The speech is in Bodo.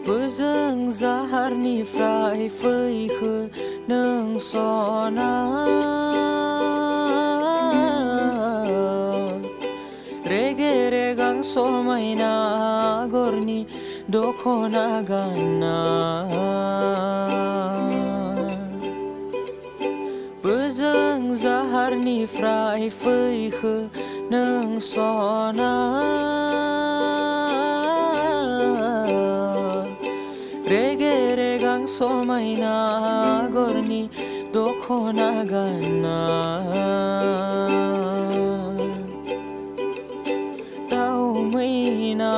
बोजों जाहारनिफ्राय फैखो नों सना रेगे रेगां समायना आगरनि दखना गानना बोजों जाहारनिफ्राय फैखो नों सना रेगे रेगां समायना आगरनि दखना गानना दाउ मैना